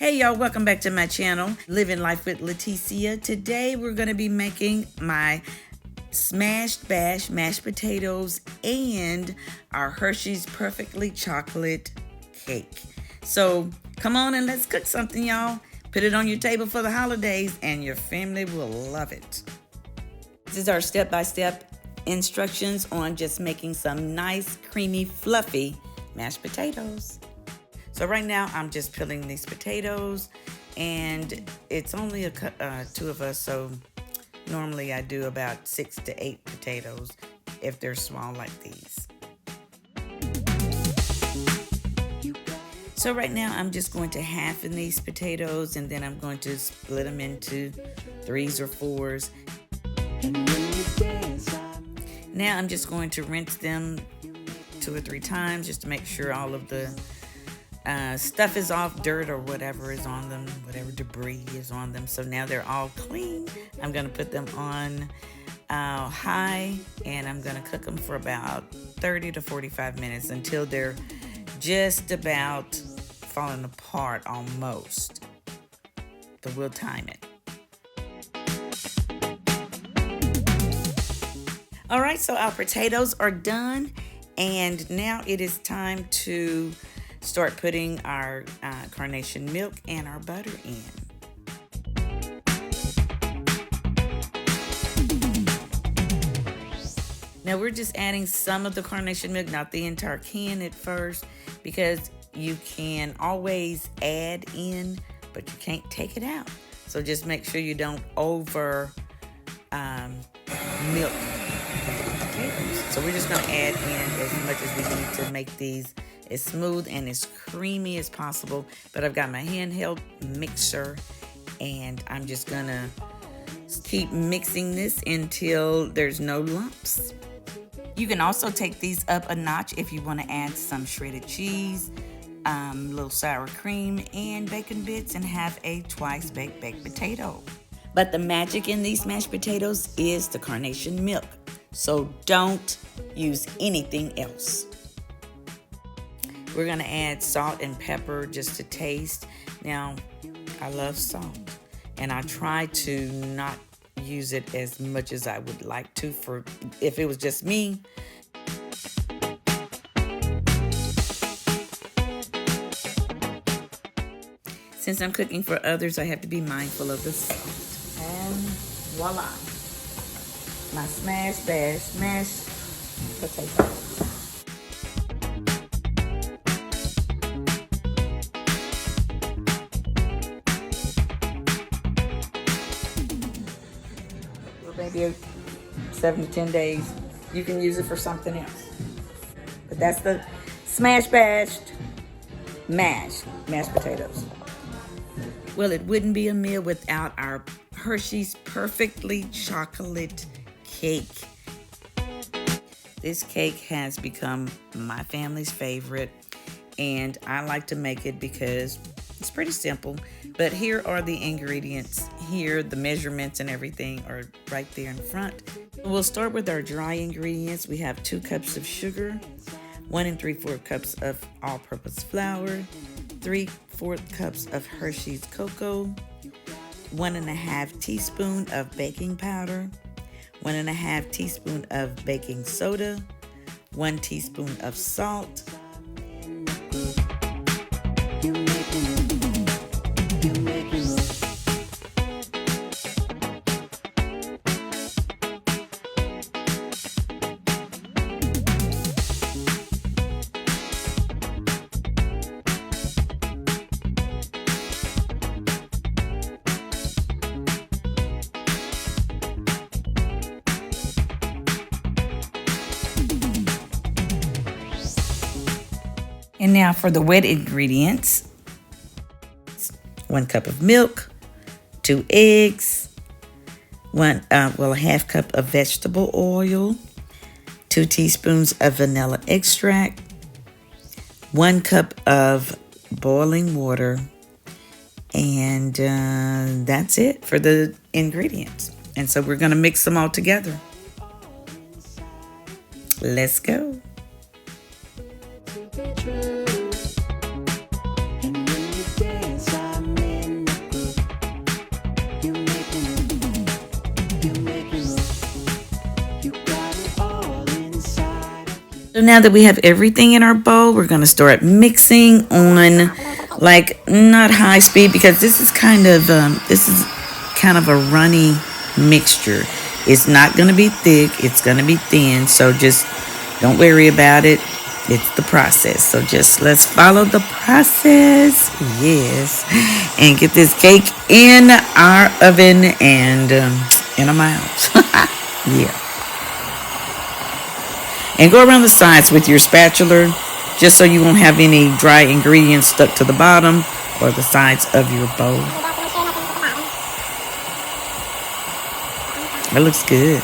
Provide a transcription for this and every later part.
Hey y'all, welcome back to my channel, Living Life with Leticia. Today we're going to be making my smashed bash mashed potatoes and our Hershey's perfectly chocolate cake. So come on and let's cook something, y'all. Put it on your table for the holidays and your family will love it. This is our step-by-step instructions on just making some nice, creamy, fluffy mashed potatoes. So right now I'm just peeling these potatoes, and it's only two of us, so normally I do about 6 to 8 potatoes if they're small like these. So right now I'm just going to halfen these potatoes, and then I'm going to split them into 3s or 4s. Now I'm just going to rinse them 2 or 3 times just to make sure all of the stuff is off, dirt or whatever is on them, whatever debris is on them. So now they're all clean. I'm going to put them on high, and I'm going to cook them for about 30 to 45 minutes until they're just about falling apart almost. But we'll time it. All right, so our potatoes are done, and now it is time to start putting our carnation milk and our butter in. Now we're just adding some of the carnation milk, not the entire can at first, because you can always add in, but you can't take it out. So just make sure you don't over milk the potatoes. So we're just going to add in as much as we need to make these as smooth and as creamy as possible. But I've got my handheld mixer, and I'm just gonna keep mixing this until there's no lumps. You can also take these up a notch if you want to add some shredded cheese, a little sour cream, and bacon bits, and have a twice baked potato. But the magic in these mashed potatoes is the carnation milk, so don't use anything else. We're gonna add salt and pepper just to taste. Now, I love salt, and I try to not use it as much as I would like to for if it was just me. Since I'm cooking for others, I have to be mindful of the salt. And voila, my smash bash mashed potatoes. Maybe 7 to 10 days. You can use it for something else. But that's the smash bashed mashed potatoes. Well, it wouldn't be a meal without our Hershey's perfectly chocolate cake. This cake has become my family's favorite, and I like to make it because it's pretty simple. But here are the ingredients. Here, the measurements and everything are right there in front. We'll start with our dry ingredients. We have 2 cups of sugar, 1 3/4 cups of all-purpose flour, 3/4 cups of Hershey's cocoa, 1 1/2 teaspoon of baking powder, 1 1/2 teaspoon of baking soda, 1 teaspoon of salt, and now for the wet ingredients: 1 cup of milk, 2 eggs, a 1/2 cup of vegetable oil, 2 teaspoons of vanilla extract, 1 cup of boiling water, and that's it for the ingredients. And so we're going to mix them all together. Let's go. And when you dance, I So now that we have everything in our bowl, we're going to start mixing on like not high speed, because this is kind of a runny mixture. It's not going to be thick, it's going to be thin, so just don't worry about it. It's the process. So just let's follow the process. Yes. And get this cake in our oven and in our mouths. Yeah. And go around the sides with your spatula, just so you won't have any dry ingredients stuck to the bottom or the sides of your bowl. It looks good.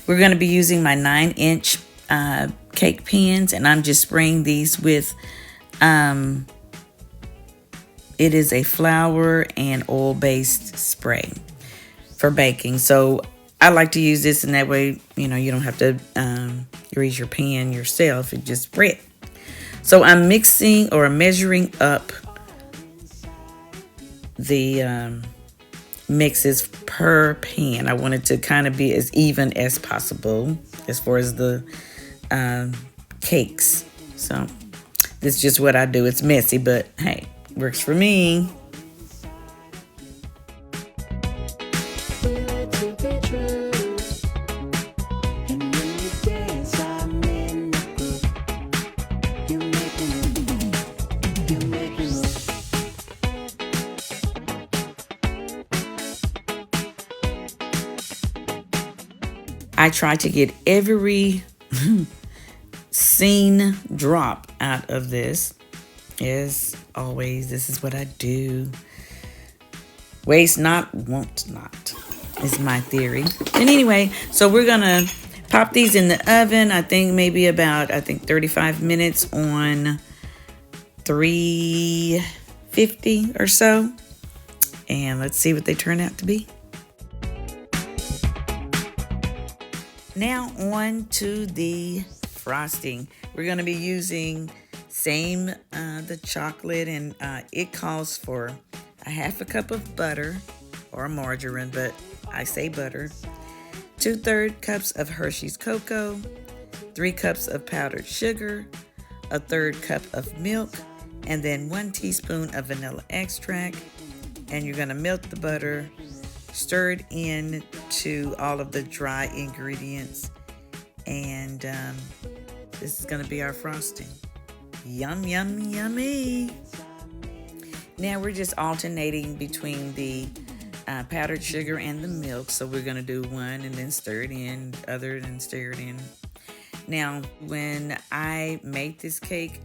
We're going to be using my 9-inch cake pans, and I'm just spraying these with, it is a flour and oil-based spray for baking. So I like to use this, and that way, you don't have to grease your pan yourself. It just spray it. So I'm mixing or measuring up the mixes per pan. I want it to kind of be as even as possible as far as the cakes. So this is just what I do. It's messy, but hey, works for me. I try to get every scene drop out of this. As always, this is what I do. Waste not, want not, is my theory. And anyway, so we're gonna pop these in the oven. I think maybe about 35 minutes on 350 or so. And let's see what they turn out to be. Now on to the frosting. We're going to be using the chocolate, and it calls for a half a cup of butter or margarine, but I say butter, 2/3 cups of Hershey's cocoa, 3 cups of powdered sugar, 1/3 cup of milk, and then 1 teaspoon of vanilla extract. And you're going to melt the butter, stir it in to all of the dry ingredients, and this is going to be our frosting. Yum, yum, yummy. Now we're just alternating between the powdered sugar and the milk. So we're going to do one and then stir it in, other and stir it in. Now, when I made this cake,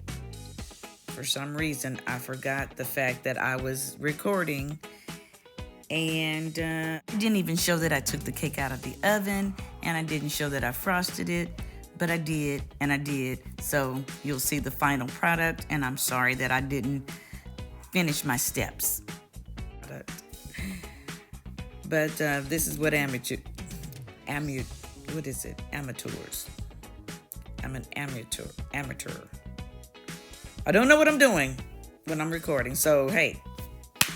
for some reason, I forgot the fact that I was recording, and it didn't even show that I took the cake out of the oven, and I didn't show that I frosted it, but I did, and I did. So you'll see the final product, and I'm sorry that I didn't finish my steps. But this is what amateurs. I'm an amateur. I don't know what I'm doing when I'm recording, so hey,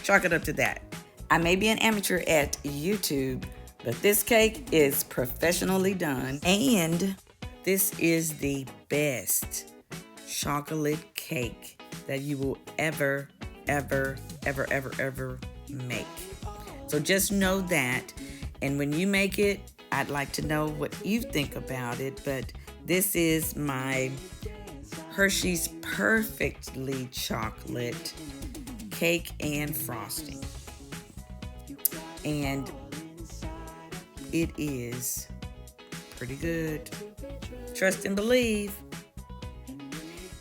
chalk it up to that. I may be an amateur at YouTube, but this cake is professionally done, and this is the best chocolate cake that you will ever make. So just know that, and when you make it, I'd like to know what you think about it. But this is my Hershey's Perfectly Chocolate cake and frosting, and it is pretty good. Trust and believe.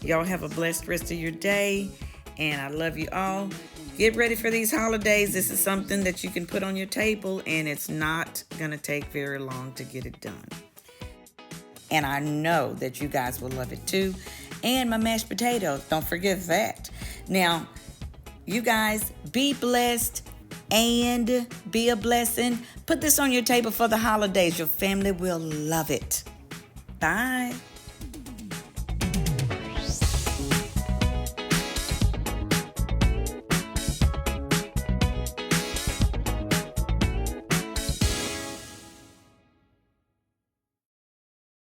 Y'all have a blessed rest of your day, and I love you all. Get ready for these holidays. This is something that you can put on your table, and it's not gonna take very long to get it done. And I know that you guys will love it too. And my mashed potatoes, don't forget that. Now, you guys, be blessed and be a blessing. Put this on your table for the holidays. Your family will love it. Bye.